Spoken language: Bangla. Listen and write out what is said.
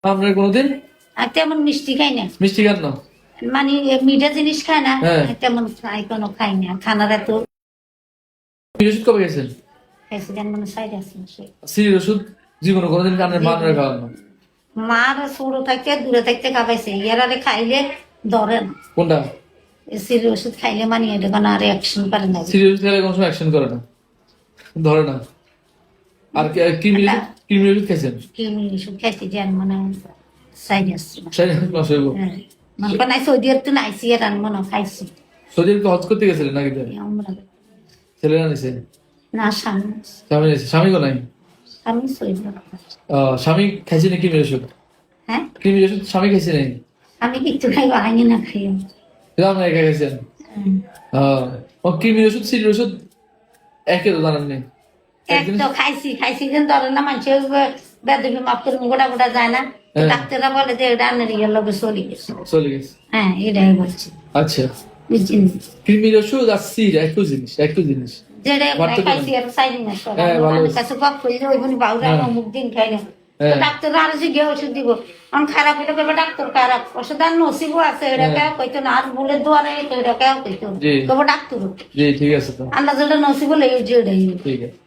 আপনার কোনোদিন আর তেমন মিষ্টি খাই না, মিষ্টি খান না? মানে মিঠা জিনিস খাই না, হ্যাঁ। তেমন কোনো খাই না। খানার এত ওষুধ কবে গেছেন? খাইছিলেন মানে সাইড আছে সিরির ওষুধ জীবনে কোনোদিন কানের মান রে খাওয়ান না? মার ছোট থাকতে দূরে থাকতে খাবাইছে, ইয়ারারে খাইলে ধরে না। কোনটা? সির ওষুধ খাইলে মানে এটা কোনো আর অ্যাকশন করে না। সিরির ওষুধ খেলে কোনো সময় অ্যাকশন করে না, ধরে না। আর কৃমি ওষুধ খাইছেন? কৃমি ওষুধ খাইতে যান মানে সাইড আসছে। লস হইব। মানে নাই সৌদি আরব তো নাইছি আর মনে খাইছি। সৌদি আরব হজ করতে গেছিলেন নাকি? ছেলেরা নিছে? না স্বামী, স্বামী নিছে। স্বামী কো নাই? স্বামী সৌদি আরব। স্বামী খাইছে না কৃমির ওষুধ? হ্যাঁ, কৃমির ওষুধ স্বামী খাইছে নাই? আমি কিছু খাইব আইনি না খাই। আপনি একা খাইছেন? কৃমির ওষুধ সিরির ওষুধ একে তো জানেন নেই? এক তো খাইছি কিন্তু ধরেন না মানুষ বেদবি মাপ করে গোটা গোটা যায় না, ডাক্তাররা বলে যে এটা আনের ইয়ের লগে চলে গেছে। চলে গেছে। হ্যাঁ, এটাই বলছি। আচ্ছা, বুঝছেন? কৃমির ওষুধ আর সির একটু জিনিস। যেটা খাইছি আর চাইনি না সব। আমার কাছে গপ করি যে ওইখানে বাউরা অমুক দিন খাই না, ডাক্তার আরো যে গিয়ে ওষুধ দিব। কারণ খারাপ হলে কেবল ডাক্তার খারাপ, ওষুধ আর নসিবও আছে, এটা কেউ কইতো না। আর বলে দুয়ারে এটা কেউ কইতো, কেবল ডাক্তার। জি ঠিক আছে তো। আল্লাহ যেটা নসিব হলে ওটাই। ঠিক আছে।